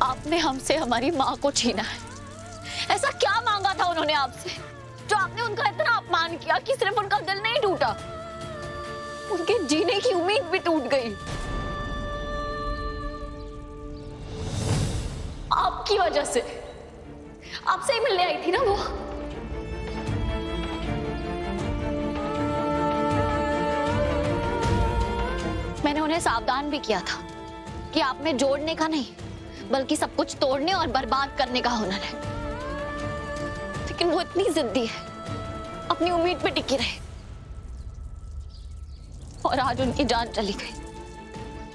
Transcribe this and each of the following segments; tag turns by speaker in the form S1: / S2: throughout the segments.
S1: आपने हमसे हमारी माँ को छीना है। ऐसा क्या मांगा था उन्होंने आपसे जो आपने उनका इतना अपमान किया कि सिर्फ उनका दिल नहीं टूटा, उनके जीने की उम्मीद भी टूट गई। आपकी वजह से। आपसे ही मिलने आई थी ना वो। मैंने उन्हें सावधान भी किया था कि आप में जोड़ने का नहीं बल्कि सब कुछ तोड़ने और बर्बाद करने का हुनर है, लेकिन वो इतनी जिद्दी है, अपनी उम्मीद पे टिकी रहे और आज उनकी जान चली गई।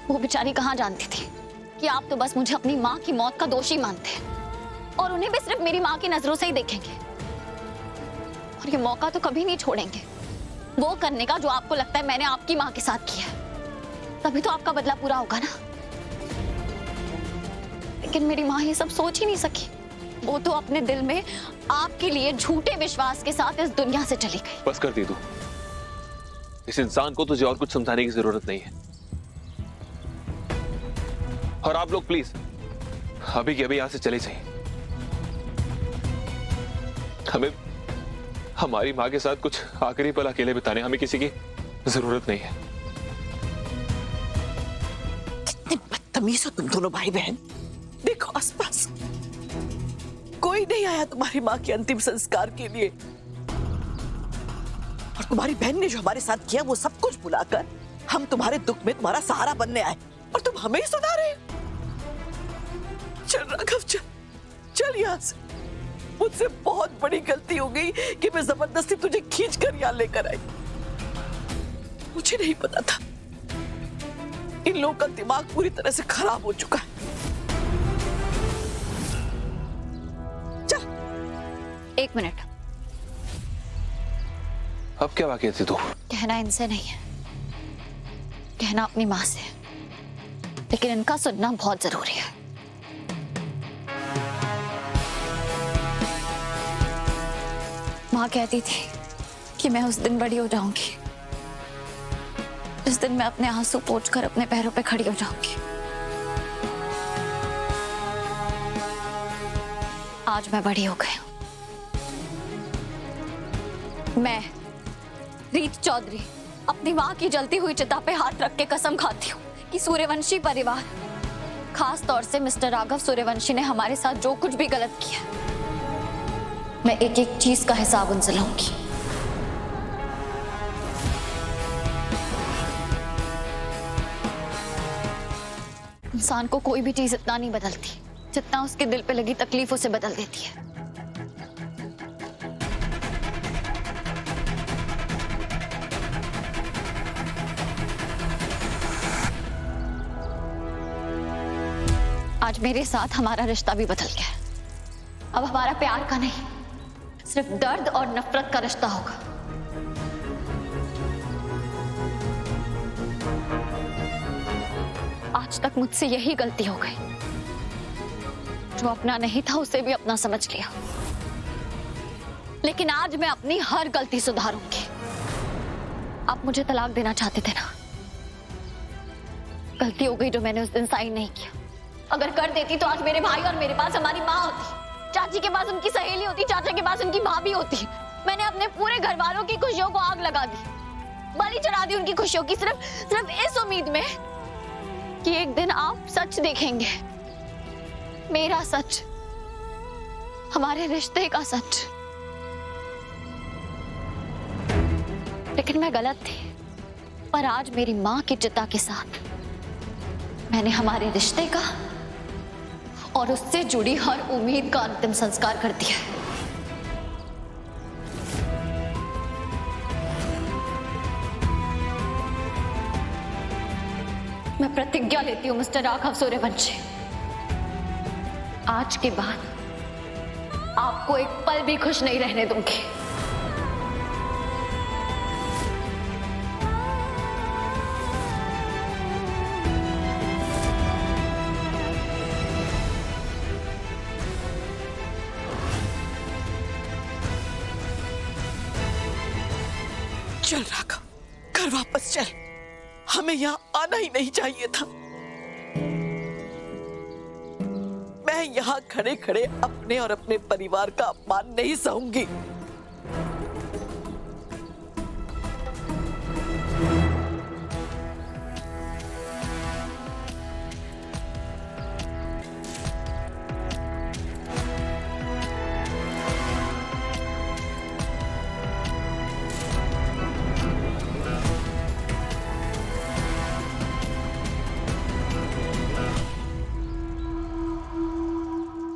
S1: वो बेचारी कहाँ जानती थी कि आप तो बस मुझे अपनी माँ की मौत का दोषी मानते हैं और उन्हें भी सिर्फ मेरी माँ की नजरों से ही देखेंगे और ये मौका तो कभी नहीं छोड़ेंगे वो करने का जो आपको लगता है मैंने आपकी माँ के साथ किया है। तभी तो आपका बदला पूरा होगा ना। लेकिन मेरी माँ ये सब सोच ही नहीं सकी। वो तो अपने दिल में आपके लिए झूठे विश्वास के साथ इस दुनिया से चली गई।
S2: बस कर दी तू। इस इंसान को तुझे और कुछ समझाने की जरूरत नहीं है। और आप लोग प्लीज अभी के अभी यहां से चले जाइए। हमें हमारी माँ के साथ कुछ आखिरी पल अकेले बिताने हमें किसी की जरूरत नहीं है।
S3: कितने बदतमीज हो तुम दोनों भाई बहन। देखो आसपास कोई नहीं आया तुम्हारी माँ के अंतिम संस्कार के लिए और तुम्हारी बहन ने जो हमारे साथ किया वो सब कुछ भुलाकर हम तुम्हारे दुख में तुम्हारा सहारा बनने आए और तुम हमें ही सुना रहे हो। चल राघव चल, चल यहाँ से। मुझसे बहुत बड़ी गलती हो गई कि मैं जबरदस्ती तुझे खींच कर यहाँ लेकर आई। मुझे नहीं पता था इन लोगों का दिमाग पूरी तरह से खराब हो चुका है। चल।
S1: 1 मिनट।
S2: अब क्या बाकी थी तू?
S1: कहना इनसे नहीं है, कहना अपनी माँ से, लेकिन इनका सुनना बहुत जरूरी है। माँ कहती थी कि मैं उस दिन बड़ी हो जाऊंगी जिस दिन मैं अपने आंसू पोंछकर अपने पैरों पे खड़ी हो जाऊंगी। आज मैं बड़ी हो गई हूं। मैं रीत चौधरी अपनी माँ की जलती हुई चिता पे हाथ रख के कसम खाती हूँ कि सूर्यवंशी परिवार, खास तौर से मिस्टर राघव सूर्यवंशी ने हमारे साथ जो कुछ भी गलत किया, मैं एक एक चीज का हिसाब उनसे लूंगी। इंसान को कोई भी चीज इतना नहीं बदलती जितना उसके दिल पे लगी तकलीफ उसे बदल देती है। आज मेरे साथ हमारा रिश्ता भी बदल गया है। अब हमारा प्यार का नहीं, सिर्फ दर्द और नफरत का रिश्ता होगा। आज तक मुझसे यही गलती हो गई, जो अपना नहीं था उसे भी अपना समझ लिया। लेकिन आज मैं अपनी हर गलती सुधारूंगी। आप मुझे तलाक देना चाहते थे ना, गलती हो गई जो मैंने उस दिन साइन नहीं किया। अगर कर देती तो आज मेरे भाई और मेरे पास हमारी माँ होती, चाची के पास उनकी सहेली होती, चाचा के पास उनकी भाभी होती। मैंने अपने पूरे घर वालों की खुशियों को आग लगा दी, बलि चढ़ा दी उनकी खुशियों की, सिर्फ इस उम्मीद में कि एक दिन आप सच देखेंगे, मेरा सच, हमारे रिश्ते का सच। लेकिन मैं गलत थी, पर आज मेरी माँ की चिता के साथ मैंने हमारे रिश्ते का और उससे जुड़ी हर उम्मीद का अंतिम संस्कार कर दिया है। मैं प्रतिज्ञा लेती हूं मिस्टर राघव सूर्यवंशी, आज के बाद आपको एक पल भी खुश नहीं रहने दूंगी।
S3: चल राघव, घर वापस चल। हमें यहाँ आना ही नहीं चाहिए था। मैं यहाँ खड़े खड़े अपने और अपने परिवार का अपमान नहीं सहूंगी।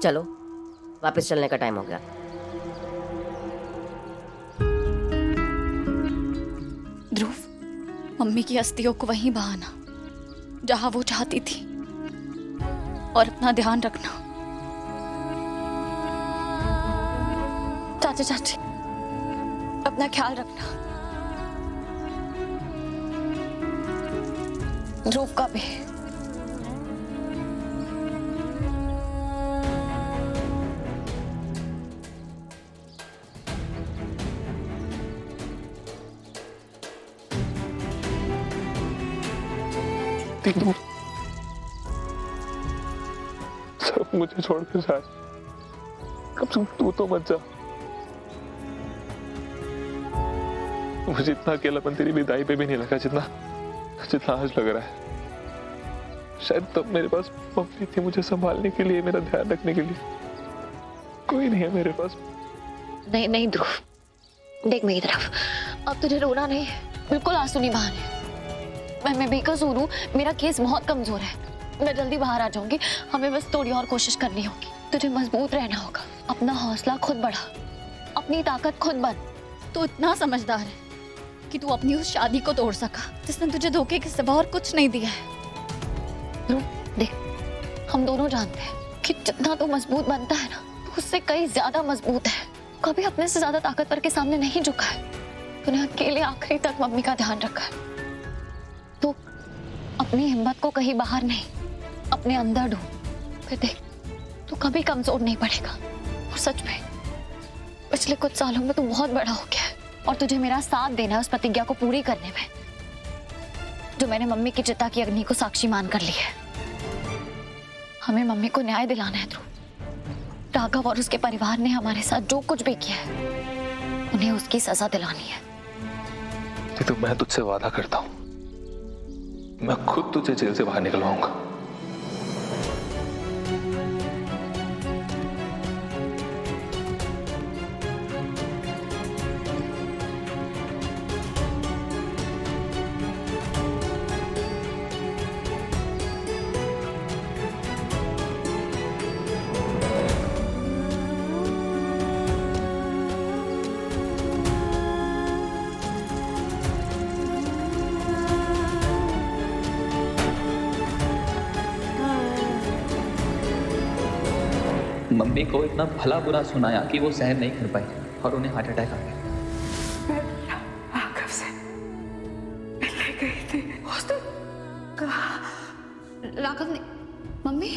S4: चलो वापस चलने का टाइम हो गया।
S1: ध्रुव, मम्मी की अस्थियों को वहीं बहाना जहां वो चाहती थी, और अपना ध्यान रखना। चाची चाची, अपना ख्याल रखना। ध्रुव का भी।
S2: तीनों सब मुझे छोड़कर जा, कम से कम तू तो मत जा। मुझे इतना अकेलापन तेरी विदाई पे भी नहीं लगा जितना आज लग रहा है। शायद तब मेरे पास मम्मी थी मुझे संभालने के लिए, मेरा ध्यान रखने के लिए। कोई नहीं है मेरे पास।
S1: नहीं नहीं ध्रुव, देख मेरी तरफ। अब तुझे रोना नहीं, बिल्कुल आंसू नहीं बहाने। मैं बेकसूर हूँ, मेरा केस बहुत कमजोर है। मैं जल्दी बाहर आ जाऊंगी, हमें बस थोड़ी और कोशिश करनी होगी। तुझे मजबूत रहना होगा, अपना हौसला खुद बढ़ा, अपनी ताकत खुद बन। तू इतना समझदार है कि तू अपनी उस शादी को तोड़ सका जिसने तुझे धोखे के सिवा और कुछ नहीं दिया है। देख, हम दोनों जानते हैं कि जितना तू मजबूत बनता है ना, तो उससे कई ज्यादा मजबूत है। कभी अपने से ज्यादा ताकतवर के सामने नहीं झुका है। तूने अकेले आखिरी तक मम्मी का ध्यान रखा है। तो अपनी हिम्मत को कहीं बाहर नहीं, अपने अंदर ढूंढ। फिर देख, तू कभी कमजोर नहीं पड़ेगा। और सच में पिछले कुछ सालों में तू बहुत बड़ा हो गया है, और तुझे मेरा साथ देना है उस प्रतिज्ञा को पूरी करने में जो मैंने मम्मी की चिता की अग्नि को साक्षी मान कर ली है। हमें मम्मी को न्याय दिलाना है ध्रुव। राघव और उसके परिवार ने हमारे साथ जो कुछ भी किया है, उन्हें उसकी सजा दिलानी है।
S2: तो मैं तुझसे वादा करता हूं, मैं खुद तुझे जेल से बाहर निकलवाऊंगा।
S5: मम्मी को इतना भला बुरा सुनाया कि वो सहन नहीं कर पाई और उन्हें हार्ट अटैक आ गया।
S6: राघव से मिलने गई थी उस दिन।
S1: राघव ने मम्मी,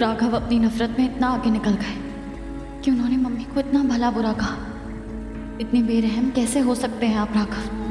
S1: राघव अपनी नफरत में इतना आगे निकल गए कि उन्होंने मम्मी को इतना भला बुरा कहा। इतने बेरहम कैसे हो सकते हैं आप राघव?